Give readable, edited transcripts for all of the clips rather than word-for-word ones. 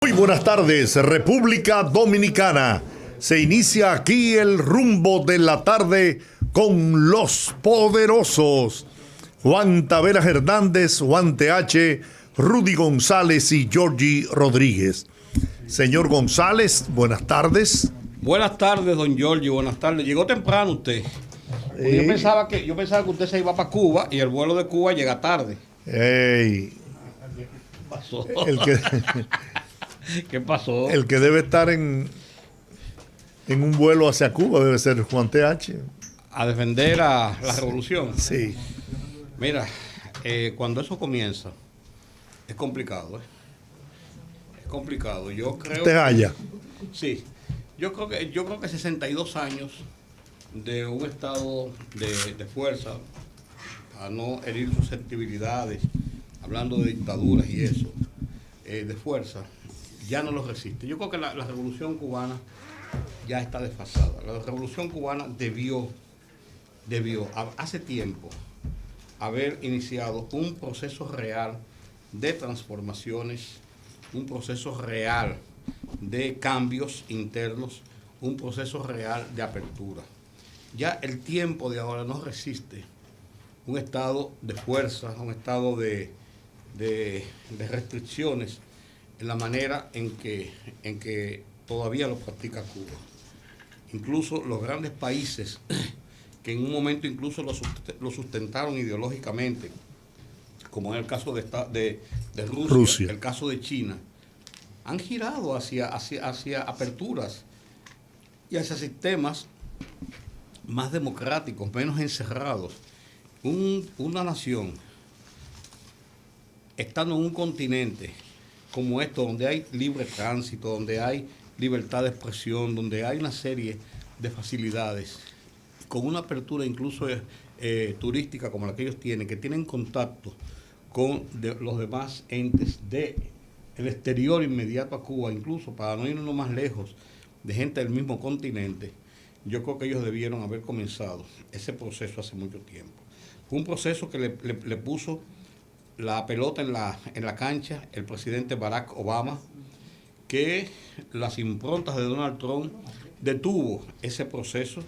Muy buenas tardes, República Dominicana. Se inicia aquí el rumbo de la tarde con los poderosos. Juan Taveras Hernández, Juan TH, Rudy González y Georgie Rodríguez. Señor González, buenas tardes. Buenas tardes, don Georgie, buenas tardes. Llegó temprano usted. Yo pensaba que usted se iba para Cuba y el vuelo de Cuba llega tarde. Ey. ¿Qué pasó? ¿Qué pasó? El que debe estar en un vuelo hacia Cuba debe ser Juan TH. A defender a la revolución. Sí. Mira, cuando eso comienza, es complicado, ¿eh? Es complicado. Yo creo. ¿Usted halla? Sí. Yo creo que 62 años de un estado de fuerza, a no herir susceptibilidades, hablando de dictaduras y eso, de fuerza, ya no los resiste. Yo creo que la revolución cubana ya está desfasada. La revolución cubana debió hace tiempo haber iniciado un proceso real de transformaciones, un proceso real de cambios internos, un proceso real de apertura. Ya el tiempo de ahora no resiste un estado de fuerza, un estado de restricciones en la manera en que todavía lo practica Cuba. Incluso los grandes países que en un momento incluso lo sustentaron ideológicamente, como en el caso de Rusia, el caso de China, han girado hacia aperturas y hacia sistemas más democráticos, menos encerrados. Una nación, estando en un continente como esto, donde hay libre tránsito, donde hay libertad de expresión, donde hay una serie de facilidades, con una apertura incluso turística como la que ellos tienen, que tienen contacto con los demás entes del exterior inmediato a Cuba, incluso para no irnos más lejos, de gente del mismo continente. Yo creo que ellos debieron haber comenzado ese proceso hace mucho tiempo. Fue un proceso que le puso la pelota en la cancha el presidente Barack Obama, que las improntas de Donald Trump detuvo ese proceso,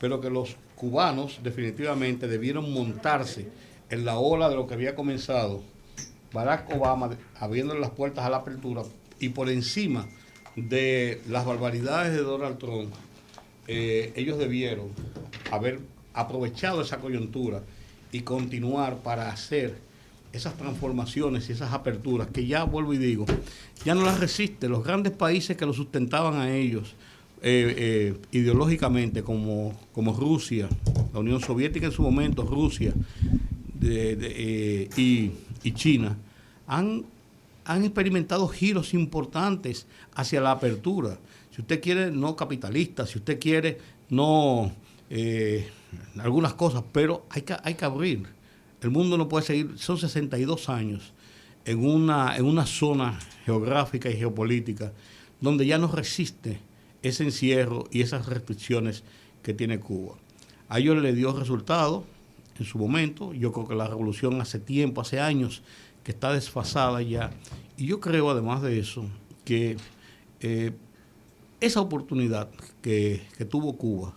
pero que los cubanos definitivamente debieron montarse en la ola de lo que había comenzado Barack Obama, abriendo las puertas a la apertura, y por encima de las barbaridades de Donald Trump, ellos debieron haber aprovechado esa coyuntura y continuar para hacer esas transformaciones y esas aperturas que ya, vuelvo y digo, ya no las resisten. Los grandes países que lo sustentaban a ellos ideológicamente, como Rusia, la Unión Soviética en su momento, Rusia y China, han experimentado giros importantes hacia la apertura. Si usted quiere, no capitalista, si usted quiere, no algunas cosas, pero hay que abrir. El mundo no puede seguir, son 62 años en una zona geográfica y geopolítica donde ya no resiste ese encierro y esas restricciones que tiene Cuba. A ellos le dio resultado en su momento. Yo creo que la revolución hace tiempo, hace años, que está desfasada ya. Y yo creo, además de eso, que esa oportunidad que tuvo Cuba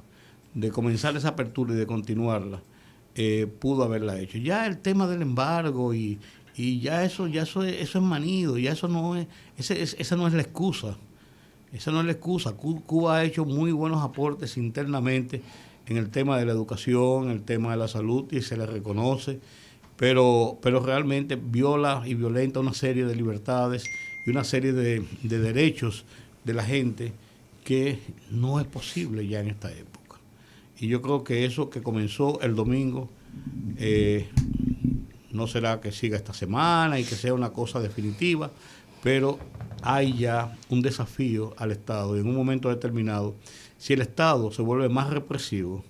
de comenzar esa apertura y de continuarla, pudo haberla hecho. Ya el tema del embargo y ya eso es manido, ya eso no es, esa no es la excusa. Esa no es la excusa. Cuba ha hecho muy buenos aportes internamente en el tema de la educación, en el tema de la salud, y se le reconoce, pero realmente viola y violenta una serie de libertades y una serie de derechos de la gente que no es posible ya en esta época. Y yo creo que eso que comenzó el domingo no será que siga esta semana y que sea una cosa definitiva, pero hay ya un desafío al Estado, y en un momento determinado, si el Estado se vuelve más represivo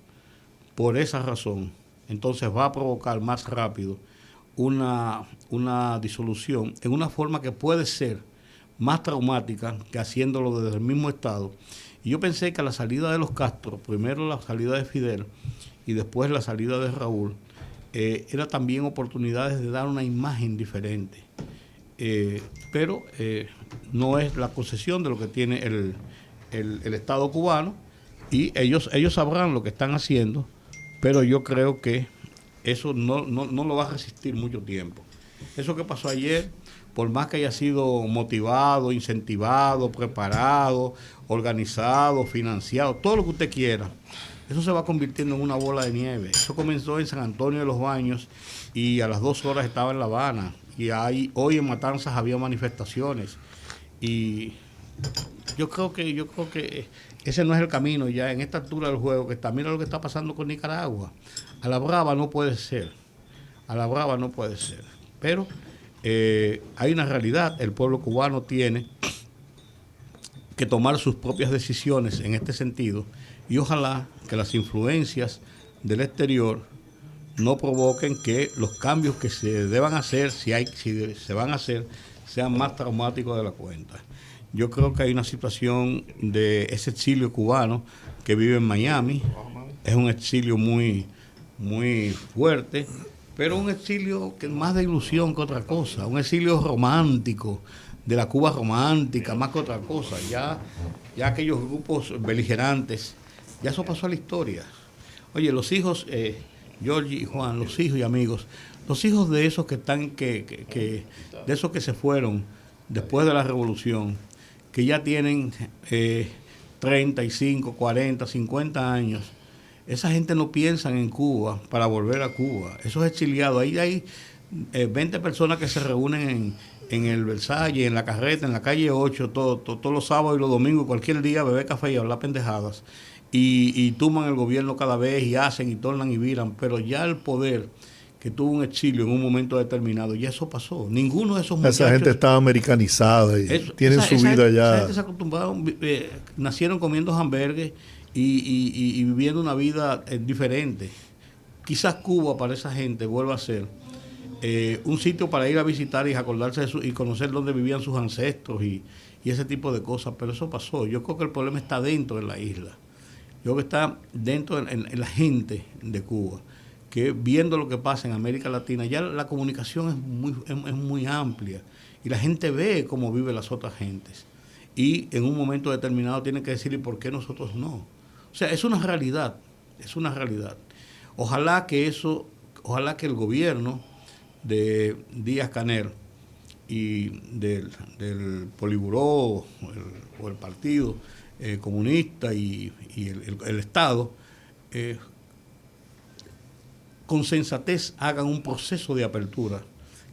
por esa razón, entonces va a provocar más rápido una disolución en una forma que puede ser más traumática que haciéndolo desde el mismo Estado. Y yo pensé que a la salida de los Castro, primero la salida de Fidel y después la salida de Raúl, era también oportunidades de dar una imagen diferente. pero no es la concesión de lo que tiene el Estado cubano, y ellos sabrán lo que están haciendo, pero yo creo que eso no lo va a resistir mucho tiempo. Eso que pasó ayer, por más que haya sido motivado, incentivado, preparado, organizado, financiado, todo lo que usted quiera, eso se va convirtiendo en una bola de nieve. Eso comenzó en San Antonio de los Baños y a las 2 horas estaba en La Habana, y hoy en Matanzas había manifestaciones, y yo creo que ese no es el camino ya en esta altura del juego, que está, mira lo que está pasando con Nicaragua. A la brava no puede ser, pero hay una realidad. El pueblo cubano tiene que tomar sus propias decisiones en este sentido, y ojalá que las influencias del exterior no provoquen que los cambios que se deban hacer, si se van a hacer, sean más traumáticos de la cuenta. Yo creo que hay una situación de ese exilio cubano que vive en Miami. Es un exilio muy, muy fuerte, pero un exilio que es más de ilusión que otra cosa, un exilio romántico, de la Cuba romántica, más que otra cosa. Ya aquellos grupos beligerantes, ya eso pasó a la historia. Oye, los hijos, Georgie y Juan, los hijos y amigos, los hijos de esos que están, de esos que se fueron después de la revolución, que ya tienen 35, 40, 50 años, esa gente no piensa en Cuba para volver a Cuba. Esos exiliados, ahí hay 20 personas que se reúnen en el Versalles, en la Carreta, en la calle 8, todos los sábados y los domingos, cualquier día, beber café y hablar pendejadas. Y tumban el gobierno cada vez, y hacen y tornan y viran, pero ya el poder que tuvo un exilio en un momento determinado, ya eso pasó. Ninguno de esos muchachos... Esa gente estaba americanizada y tienen su vida ya... Esa gente se acostumbraron, nacieron comiendo hamburgues y viviendo una vida diferente. Quizás Cuba para esa gente vuelva a ser un sitio para ir a visitar y acordarse y conocer dónde vivían sus ancestros y ese tipo de cosas, pero eso pasó. Yo creo que el problema está dentro de la isla. Yo creo que está dentro en la gente de Cuba, que viendo lo que pasa en América Latina, ya la comunicación es muy amplia y la gente ve cómo viven las otras gentes, y en un momento determinado tienen que decir, ¿y por qué nosotros no? O sea, es una realidad. Ojalá que el gobierno de Díaz-Canel y del Politburó o el Partido Comunista y el Estado con sensatez hagan un proceso de apertura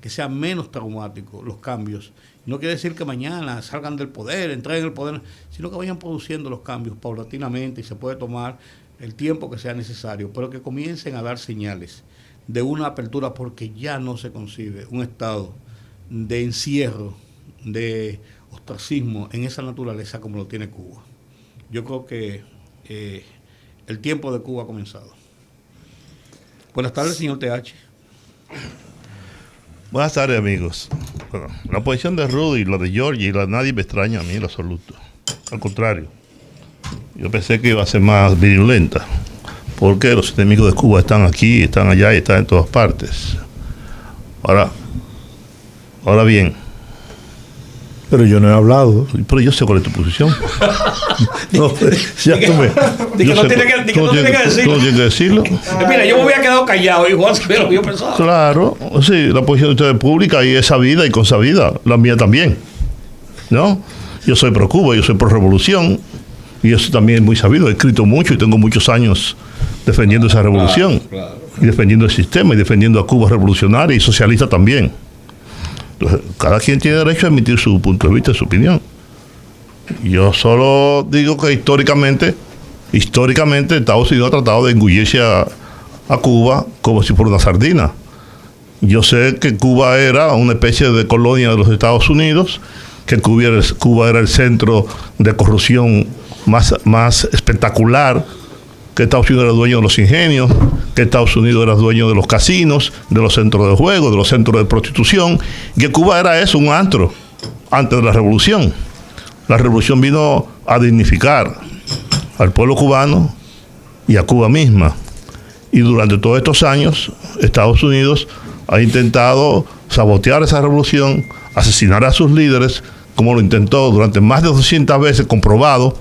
que sea menos traumático, los cambios. No quiere decir que mañana salgan del poder, entren en el poder, sino que vayan produciendo los cambios paulatinamente, y se puede tomar el tiempo que sea necesario, pero que comiencen a dar señales de una apertura, porque ya no se concibe un estado de encierro, de ostracismo en esa naturaleza como lo tiene Cuba. Yo creo que el tiempo de Cuba ha comenzado. Buenas tardes, señor TH. Buenas tardes, amigos. Bueno, la posición de Rudy, la de Georgie, nadie me extraña a mí en absoluto. Al contrario, yo pensé que iba a ser más virulenta, porque los enemigos de Cuba están aquí, están allá y están en todas partes. Ahora bien. Pero yo no he hablado. Pero yo sé cuál es tu posición. No, ya tú me... No tiene que decirlo. ¿Tú tienes que decirlo? Mira, yo me hubiera quedado callado y Juan sabía lo que yo pensaba. Claro, sí, la posición de ustedes es pública y es sabida y consabida. La mía también, ¿no? Yo soy pro Cuba, yo soy pro revolución, y eso también es muy sabido. He escrito mucho y tengo muchos años defendiendo esa revolución. Claro. Y defendiendo el sistema y defendiendo a Cuba revolucionaria y socialista también. Entonces, cada quien tiene derecho a emitir su punto de vista, su opinión. Yo solo digo que históricamente Estados Unidos ha tratado de engullirse a Cuba como si fuera una sardina. Yo sé que Cuba era una especie de colonia de los Estados Unidos, que Cuba era el centro de corrupción más espectacular, que Estados Unidos era dueño de los ingenios, que Estados Unidos era dueño de los casinos, de los centros de juego, de los centros de prostitución, y que Cuba era eso, un antro, antes de la revolución. La revolución vino a dignificar al pueblo cubano y a Cuba misma. Y durante todos estos años, Estados Unidos ha intentado sabotear esa revolución, asesinar a sus líderes, como lo intentó durante más de 200 veces, comprobado,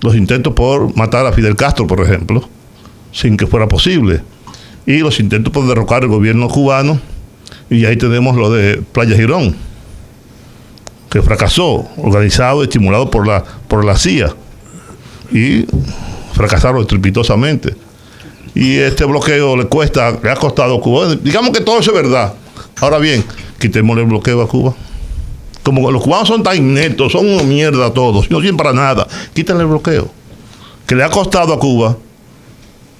los intentos por matar a Fidel Castro, por ejemplo, sin que fuera posible, y los intentos por derrocar el gobierno cubano, y ahí tenemos lo de Playa Girón, que fracasó, organizado y estimulado por la CIA, y fracasaron estrepitosamente. Y este bloqueo le ha costado a Cuba. Digamos que todo eso es verdad. Ahora bien, quitémosle el bloqueo a Cuba. Como los cubanos son tan ineptos, son una mierda todos, no sirven para nada, quítenle el bloqueo. Que le ha costado a Cuba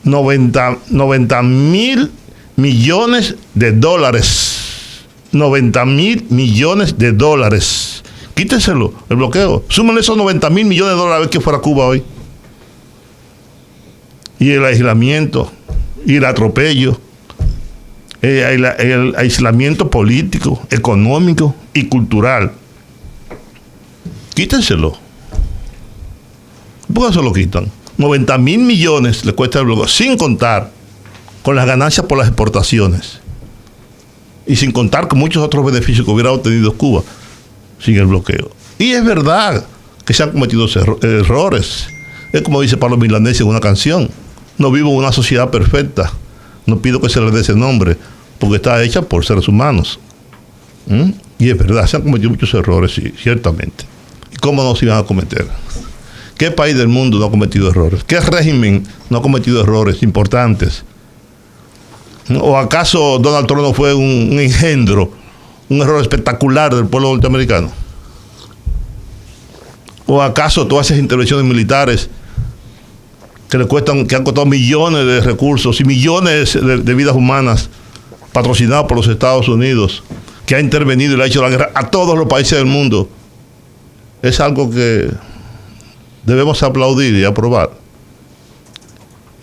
90 mil millones de dólares. 90 mil millones de dólares. Quítenselo, el bloqueo. Súmenle esos 90 mil millones de dólares a ver qué fuera Cuba hoy. Y el aislamiento, y el atropello, el aislamiento político, económico y cultural. Quítenselo. ¿Por qué se lo quitan? 90 mil millones le cuesta el bloqueo, sin contar con las ganancias por las exportaciones. Y sin contar con muchos otros beneficios que hubiera obtenido Cuba sin el bloqueo. Y es verdad que se han cometido errores. Es como dice Pablo Milanés en una canción: no vivo en una sociedad perfecta, no pido que se le dé ese nombre, porque está hecha por seres humanos. Y es verdad, se han cometido muchos errores, sí, ciertamente. ¿Y cómo no se iban a cometer? ¿Qué país del mundo no ha cometido errores? ¿Qué régimen no ha cometido errores importantes? ¿O acaso Donald Trump no fue un engendro, un error espectacular del pueblo norteamericano? ¿O acaso todas esas intervenciones militares que han costado millones de recursos y millones de vidas humanas, patrocinadas por los Estados Unidos, que ha intervenido y le ha hecho la guerra a todos los países del mundo, es algo que debemos aplaudir y aprobar?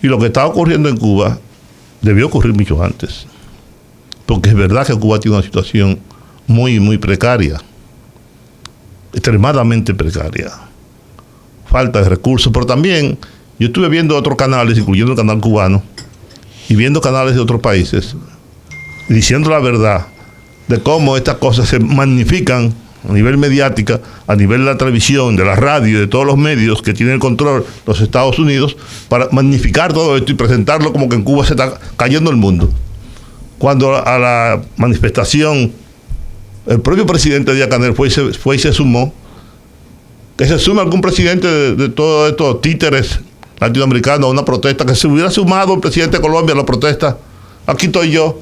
Y lo que está ocurriendo en Cuba debió ocurrir mucho antes, porque es verdad que Cuba tiene una situación muy, muy precaria, extremadamente precaria, falta de recursos, pero también yo estuve viendo otros canales, incluyendo el canal cubano, y viendo canales de otros países, y diciendo la verdad de cómo estas cosas se magnifican a nivel mediática, a nivel de la televisión, de la radio, de todos los medios que tienen el control los Estados Unidos, para magnificar todo esto y presentarlo como que en Cuba se está cayendo el mundo. Cuando a la manifestación el propio presidente Díaz-Canel fue y se sumó, que se sume algún presidente de todos estos títeres latinoamericanos a una protesta, que se hubiera sumado el presidente de Colombia a la protesta. Aquí estoy yo,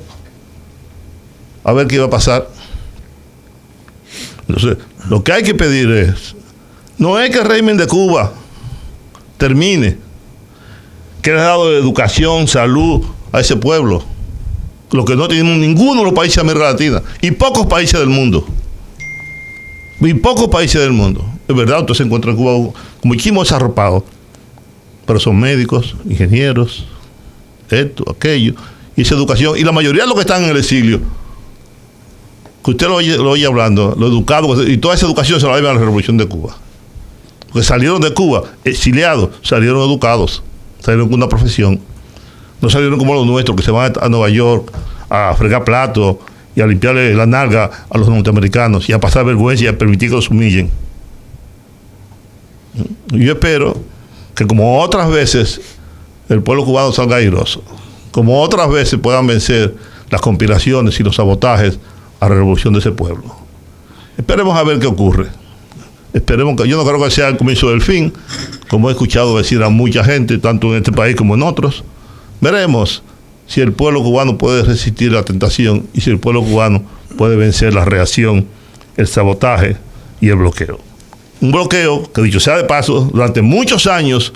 a ver qué iba a pasar. Entonces, lo que hay que pedir no es que el régimen de Cuba termine, que le ha dado educación, salud a ese pueblo, lo que no tenemos ninguno de los países de América Latina, y pocos países del mundo. Es verdad, usted se encuentra en Cuba muchísimo desarropado, pero son médicos, ingenieros, esto, aquello, y esa educación, y la mayoría de los que están en el exilio, que usted lo oye hablando, lo educado, y toda esa educación se la debe a la Revolución de Cuba. Porque salieron de Cuba exiliados, salieron educados, salieron con una profesión. No salieron como los nuestros, que se van a Nueva York a fregar platos y a limpiarle la nalga a los norteamericanos y a pasar vergüenza y a permitir que los humillen. Yo espero que, como otras veces, el pueblo cubano salga airoso, como otras veces puedan vencer las conspiraciones y los sabotajes a la revolución de ese pueblo. Esperemos a ver qué ocurre. Esperemos que, yo no creo que sea el comienzo del fin, como he escuchado decir a mucha gente, tanto en este país como en otros. Veremos si el pueblo cubano puede resistir la tentación y si el pueblo cubano puede vencer la reacción, el sabotaje y el bloqueo. Un bloqueo que, dicho sea de paso, durante muchos años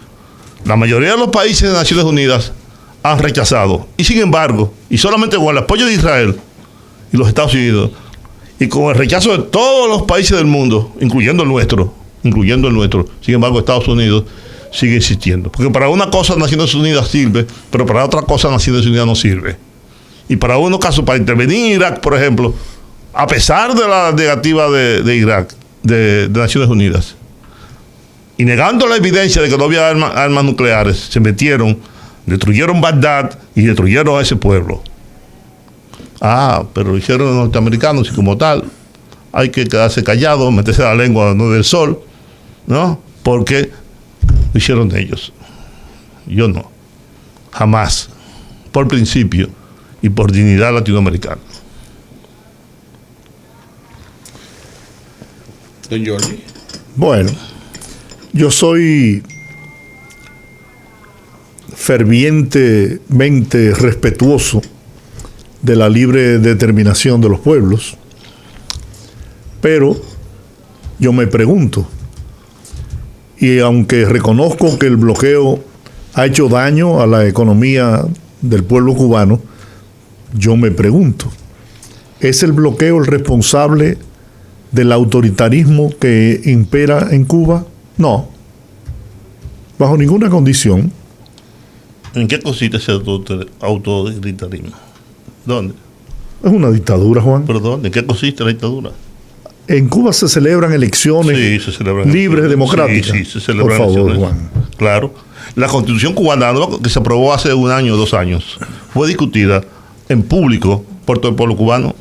la mayoría de los países de Naciones Unidas han rechazado. Y sin embargo, y solamente con el apoyo de Israel y los Estados Unidos, y con el rechazo de todos los países del mundo, incluyendo el nuestro, sin embargo Estados Unidos sigue insistiendo. Porque para una cosa Naciones Unidas sirve, pero para otra cosa Naciones Unidas no sirve. Y para unos casos, para intervenir en Irak, por ejemplo, a pesar de la negativa de Irak, de Naciones Unidas, y negando la evidencia de que no había armas nucleares, se metieron, destruyeron Bagdad y destruyeron a ese pueblo. Pero lo hicieron los norteamericanos y como tal, hay que quedarse callado, meterse la lengua donde del sol, ¿no? Porque lo hicieron ellos. Yo no. Jamás. Por principio y por dignidad latinoamericana. Don Jorge. Bueno, yo soy fervientemente respetuoso de la libre determinación de los pueblos, pero yo me pregunto, y aunque reconozco que el bloqueo ha hecho daño a la economía del pueblo cubano, yo me pregunto, ¿es el bloqueo el responsable del autoritarismo que impera en Cuba? No, bajo ninguna condición. ¿En qué consiste ese autoritarismo? ¿Dónde? Es una dictadura, Juan. ¿Perdón? ¿En qué consiste la dictadura? En Cuba se celebran elecciones Sí, se celebran libres, elecciones. democráticas. Sí, se celebran Por favor, elecciones. Juan. Claro. La Constitución cubana, ¿no?, que se aprobó hace 1 año o 2 años, fue discutida en público por todo el pueblo cubano.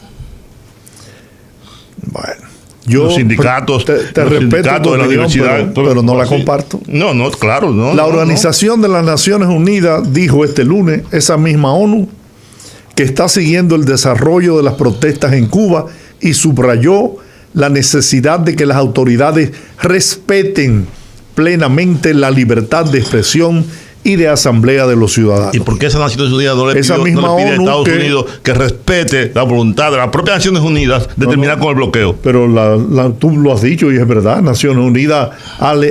Bueno, yo Los sindicatos, te los respeto sindicatos tu de la opinión, universidad. pero no la Sí. comparto. No, claro. No, La no, Organización de las Naciones Unidas dijo este lunes, esa misma ONU, que está siguiendo el desarrollo de las protestas en Cuba y subrayó la necesidad de que las autoridades respeten plenamente la libertad de expresión y de asamblea de los ciudadanos. ¿Y por qué esa Naciones Unidas no le Esa pide misma a ONU Estados que- Unidos que respete la voluntad de las propias Naciones Unidas de terminar con el bloqueo? Pero tú lo has dicho y es verdad, Naciones Unidas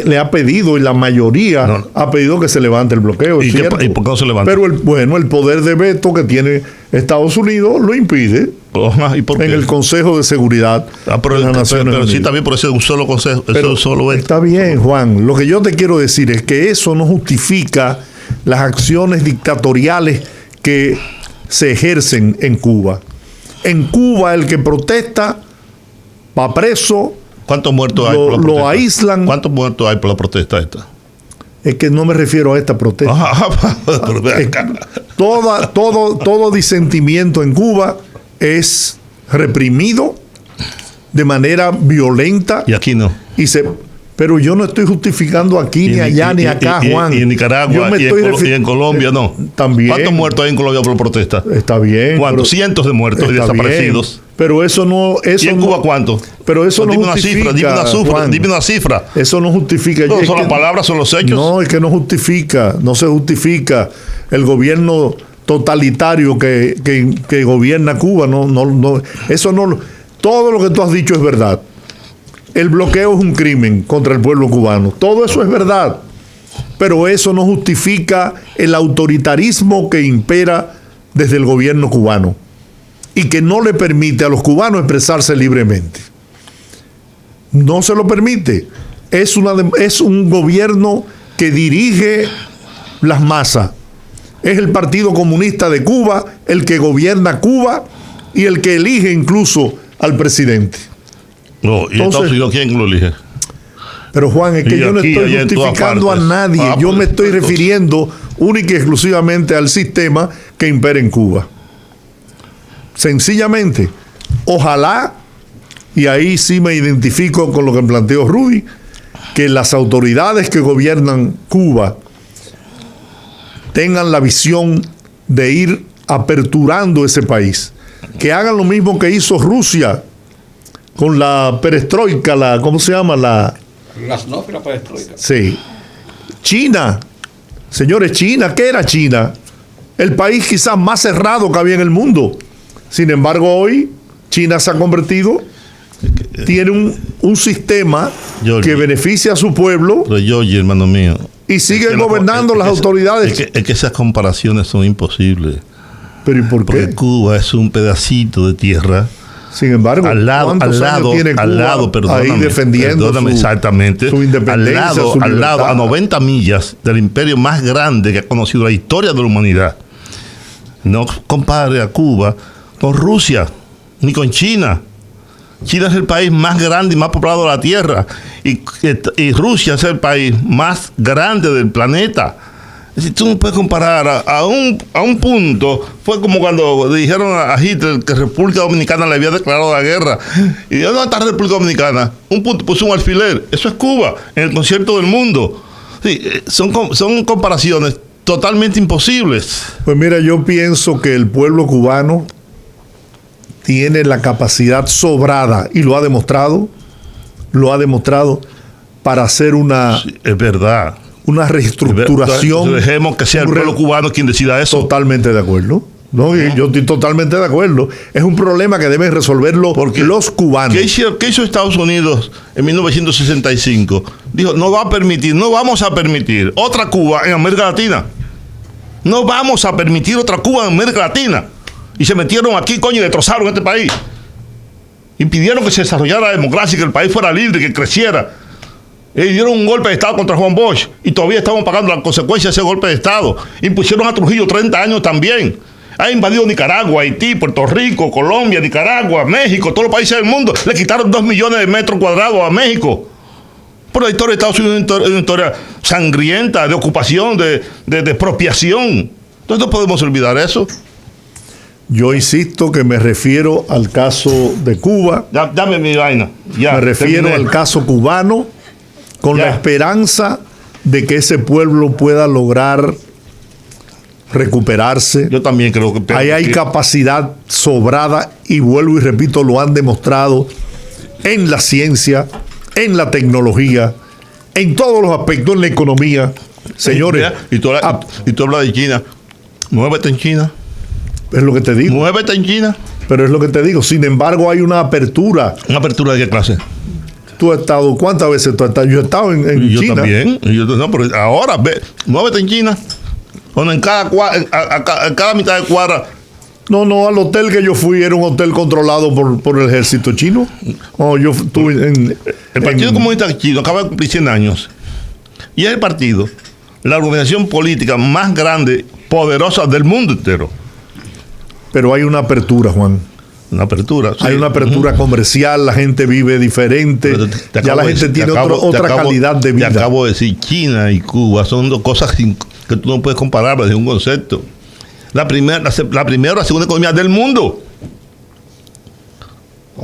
le ha pedido, y la mayoría No. ha pedido que se levante el bloqueo. ¿Y es qué- cierto. y por qué no se levanta? Pero el poder de veto que tiene Estados Unidos lo impide Ajá, ¿y por qué? en el Consejo de Seguridad Pero de las Naciones pero sí Unidas. también por ese un solo consejo, ese Pero un solo veto. está bien, Juan. Lo que yo te quiero decir es que eso no justifica las acciones dictatoriales que se ejercen en Cuba. En Cuba el que protesta va preso, ¿Cuántos muertos hay lo- por la lo protesta? aíslan. ¿Cuántos muertos hay por la protesta esta? es que no me refiero a esta protesta. Ajá, pero ve acá. Todo disentimiento en Cuba es reprimido de manera violenta Y aquí no. pero yo no estoy justificando aquí ni allá ni acá, Juan. Y en Nicaragua Yo me estoy y en Colombia no. También. ¿Cuántos muertos hay en Colombia por la protesta? Está bien. ¿Cuántos? Cientos de muertos y está desaparecidos. bien, pero eso no. Eso ¿Y en no- Cuba cuántos? Pero eso no Dime una justifica. cifra, Juan. dime una cifra. Eso no justifica. No Es son que- las palabras, son los hechos. No, es que no justifica. No se justifica el gobierno totalitario que gobierna Cuba. No, eso no. Todo lo que tú has dicho es verdad. El bloqueo es un crimen contra el pueblo cubano. Todo eso es verdad. Pero eso no justifica el autoritarismo que impera desde el gobierno cubano y que no le permite a los cubanos expresarse libremente. No se lo permite. Es un gobierno que dirige las masas. Es el Partido Comunista de Cuba el que gobierna Cuba y el que elige incluso al presidente. No, ¿y Estados Unidos quién lo elige? Pero Juan, es que Y yo no aquí, estoy allá en todas justificando a partes. nadie. Ah, Yo pues, me estoy entonces- refiriendo única y exclusivamente al sistema que impera en Cuba. Sencillamente, ojalá, y ahí sí me identifico con lo que planteó Rudy, que las autoridades que gobiernan Cuba tengan la visión de ir aperturando ese país. Que hagan lo mismo que hizo Rusia con la perestroika, ¿cómo se llama? Las no, la perestroika. Sí. China. Señores, China, ¿qué era China? El país quizás más cerrado que había en el mundo. Sin embargo, hoy China se ha convertido, tiene un sistema Georgie. que beneficia a su pueblo Pero yo, hermano mío. y sigue es que gobernando las autoridades. Es que esas comparaciones son imposibles. Pero ¿y por Porque qué? Cuba es un pedacito de tierra Sin embargo, al lado, ¿cuántos años tiene Cuba perdóname, ahí defendiendo perdóname, exactamente, su independencia, su al lado, libertad? a 90 millas del imperio más grande que ha conocido la historia de la humanidad? No compare a Cuba con Rusia, ni con China. China es el país más grande y más poblado de la Tierra. Y Rusia es el país más grande del planeta. Si tú no puedes comparar a un punto, fue como cuando le dijeron a Hitler que República Dominicana le había declarado la guerra. Y ¿dónde está República Dominicana? Un punto, puso un alfiler. Eso es Cuba, en el concierto del mundo. Sí, son comparaciones totalmente imposibles. Pues mira, yo pienso que el pueblo cubano tiene la capacidad sobrada, y lo ha demostrado, para hacer una... Sí, es verdad. Una reestructuración. Entonces dejemos que sea el pueblo cubano quien decida eso. Totalmente de acuerdo. No, yo estoy totalmente de acuerdo. Es un problema que deben resolverlo los cubanos. ¿Qué hizo Estados Unidos en 1965? Dijo, no vamos a permitir otra Cuba en América Latina. No vamos a permitir otra Cuba en América Latina. Y se metieron aquí, coño, y destrozaron este país. Impidieron que se desarrollara la democracia, que el país fuera libre, que creciera. Y dieron un golpe de Estado contra Juan Bosch y todavía estamos pagando las consecuencias de ese golpe de Estado. Impusieron a Trujillo 30 años también. Ha invadido Nicaragua, Haití, Puerto Rico, Colombia, Nicaragua, México, todos los países del mundo. Le quitaron 2 millones de metros cuadrados a México. Por la historia de Estados Unidos es una historia sangrienta, de ocupación, de expropiación. Entonces no podemos olvidar eso. Yo insisto que me refiero al caso de Cuba. Dame mi vaina. Ya, me refiero al caso cubano, con la esperanza de que ese pueblo pueda lograr recuperarse. Yo también creo que... Ahí hay capacidad sobrada, y vuelvo y repito, lo han demostrado en la ciencia, en la tecnología, en todos los aspectos, en la economía. Señores... Y tú hablas de China. Muévete en China. Es lo que te digo. Muévete en China. Pero es lo que te digo. Sin embargo, hay una apertura. ¿Una apertura de qué clase? Tú has estado, ¿cuántas veces tú has estado? Yo he estado en yo China. También. No, pero ahora, muévete en China. Bueno, en cada mitad de cuadra. No, al hotel que yo fui era un hotel controlado por el ejército chino. Yo estuve el Partido Comunista Chino acaba de cumplir 100 años. Y es el partido, la organización política más grande, poderosa del mundo entero. Pero hay una apertura, Juan. Una apertura. Sí. Hay una apertura comercial, la gente vive diferente, ya la gente tiene otra calidad de vida. Te acabo de decir, China y Cuba son dos cosas que tú no puedes comparar desde un concepto. La primera o la segunda economía del mundo,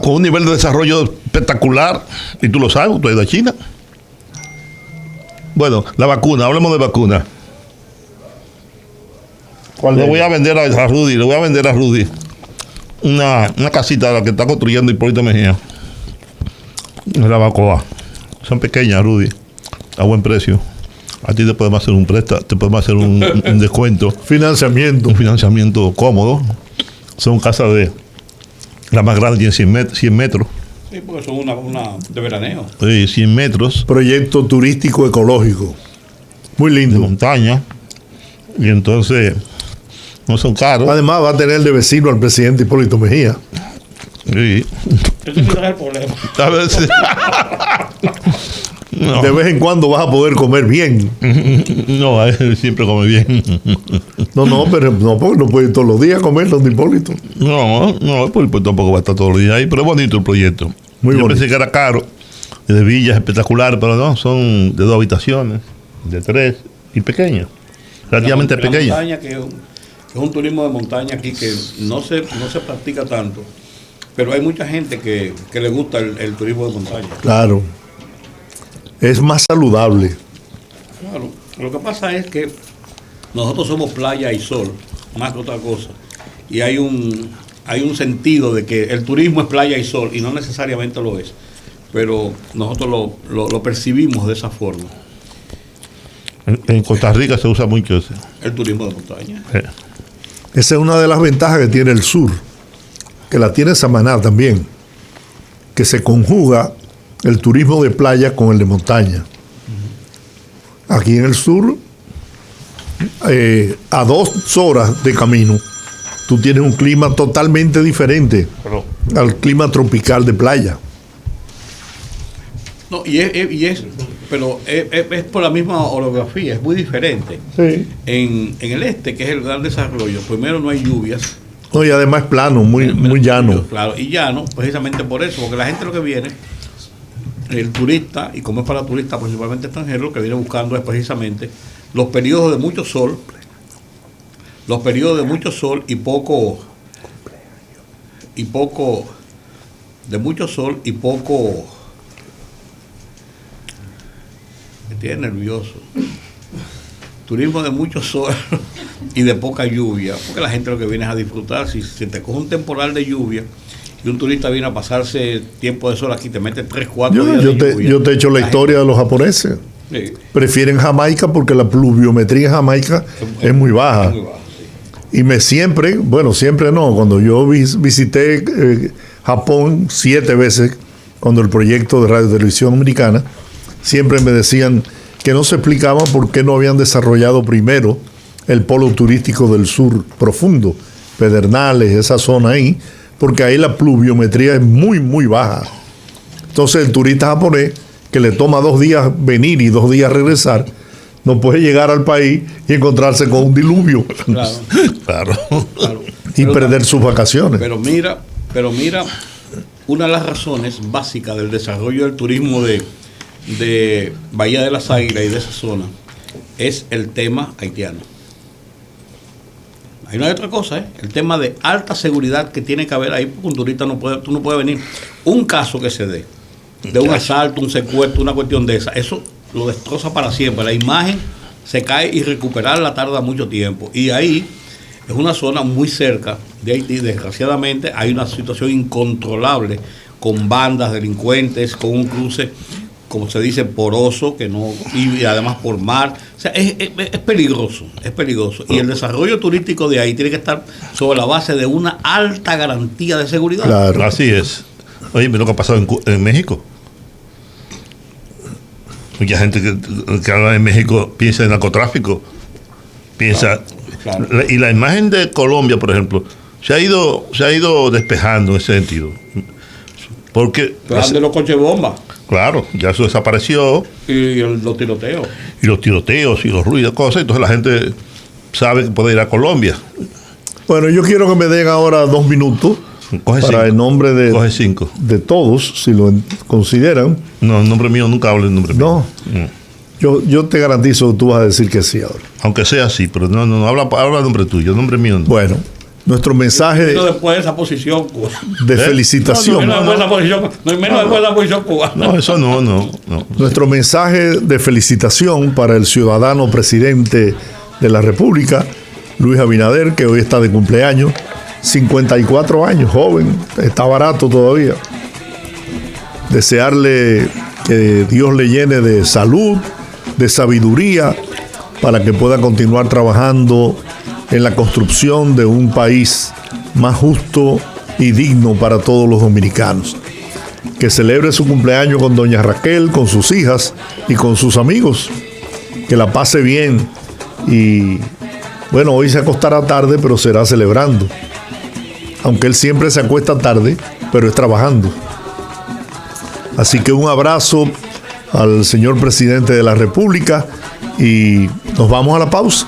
con un nivel de desarrollo espectacular, y tú lo sabes, tú has ido a China. Bueno, la vacuna, hablemos de vacuna. Le voy a vender a Rudy una casita la que está construyendo Hipólito Mejía en la Bacoa. Son pequeñas, Rudy, a buen precio. A ti te podemos hacer un préstamo, te podemos hacer un descuento. Un financiamiento cómodo. Son casas de la más grande, tienen 100 metros. Sí, porque son una de veraneo. Sí, 100 metros. Proyecto turístico ecológico. Muy lindo. De montaña. Y entonces no son caros. Además va a tener de vecino al presidente Hipólito Mejía. Sí. Ese es el problema. A veces. No. De vez en cuando vas a poder comer bien. No, él siempre come bien. Pero no puede ir todos los días a comer donde Hipólito. No, pues tampoco va a estar todos los días ahí, pero es bonito el proyecto. Yo pensé que era caro, de villas espectaculares, pero no, son de 2 habitaciones, de 3 y pequeñas, relativamente pequeñas. Que es un turismo de montaña aquí que no se practica tanto, pero hay mucha gente que le gusta el turismo de montaña. Claro. Es más saludable. Claro. Lo que pasa es que nosotros somos playa y sol, más que otra cosa. Y hay un sentido de que el turismo es playa y sol, y no necesariamente lo es. Pero nosotros lo percibimos de esa forma. En Costa Rica se usa mucho ese. El turismo de montaña. Esa es una de las ventajas que tiene el sur, que la tiene Samaná también, que se conjuga el turismo de playa con el de montaña. Aquí en el sur, a 2 horas de camino, tú tienes un clima totalmente diferente al clima tropical de playa. No, pero es por la misma orografía, es muy diferente. Sí. En el este, que es el gran desarrollo, primero no hay lluvias. No, y además es plano, muy llano. Claro, y llano, precisamente por eso, porque la gente lo que viene, el turista, y como es para turistas principalmente extranjeros, lo que viene buscando es precisamente los periodos de mucho sol, me tiene nervioso. Turismo de mucho sol y de poca lluvia, porque la gente lo que viene es a disfrutar. Si se te coge un temporal de lluvia y un turista viene a pasarse tiempo de sol aquí, te mete 3-4 días de lluvia. Yo te he hecho la historia de los japoneses. Sí. Prefieren Jamaica porque la pluviometría en Jamaica es muy baja. Muy baja, sí. Y siempre no, cuando yo visité Japón 7 veces, cuando el proyecto de Radio Televisión Dominicana, siempre me decían que no se explicaba por qué no habían desarrollado primero el polo turístico del sur profundo, Pedernales, esa zona ahí, porque ahí la pluviometría es muy, muy baja. Entonces el turista japonés, que le toma 2 días venir y 2 días regresar, no puede llegar al país y encontrarse con un diluvio. Claro. Y perder sus vacaciones. Pero mira, una de las razones básicas del desarrollo del turismo de Bahía de las Águilas y de esa zona es el tema haitiano. Ahí no hay otra cosa, el tema de alta seguridad que tiene que haber ahí, porque un turista tú no puedes venir. Un caso que se dé, de un asalto, un secuestro, una cuestión de esa, eso lo destroza para siempre. La imagen se cae y recuperarla tarda mucho tiempo. Y ahí es una zona muy cerca de Haití. Desgraciadamente hay una situación incontrolable con bandas delincuentes, con un cruce, como se dice, poroso, y además por mar. O sea, es peligroso, es peligroso. Y el desarrollo turístico de ahí tiene que estar sobre la base de una alta garantía de seguridad. Claro. Así es. Oye, mira lo que ha pasado en México. Mucha gente que habla en México piensa en narcotráfico, Claro. Y la imagen de Colombia, por ejemplo, se ha ido despejando en ese sentido. Porque De los coches bomba. claro, ya eso desapareció. Y los tiroteos. Y los tiroteos y los ruidos, cosas, entonces la gente sabe que puede ir a Colombia. Bueno, yo quiero que me den ahora 2 minutos Coge para 5. el nombre Coge 5. de todos, si lo consideran. No, el nombre mío, nunca hablo el nombre mío. No. Yo te garantizo que tú vas a decir que sí ahora. Aunque sea así, pero no habla el nombre tuyo, el nombre mío no. Bueno, nuestro mensaje Después de esa posición, Cuba. de felicitación. No hay menos después de esa posición, Cuba. No, eso no. Nuestro mensaje de felicitación para el ciudadano presidente de la República, Luis Abinader, que hoy está de cumpleaños, 54 años, joven, está barato todavía. Desearle que Dios le llene de salud, de sabiduría, para que pueda continuar trabajando en la construcción de un país más justo y digno para todos los dominicanos. Que celebre su cumpleaños con doña Raquel, con sus hijas y con sus amigos. Que la pase bien. Y bueno, hoy se acostará tarde, pero será celebrando. Aunque él siempre se acuesta tarde, pero es trabajando. Así que un abrazo al señor presidente de la República y nos vamos a la pausa.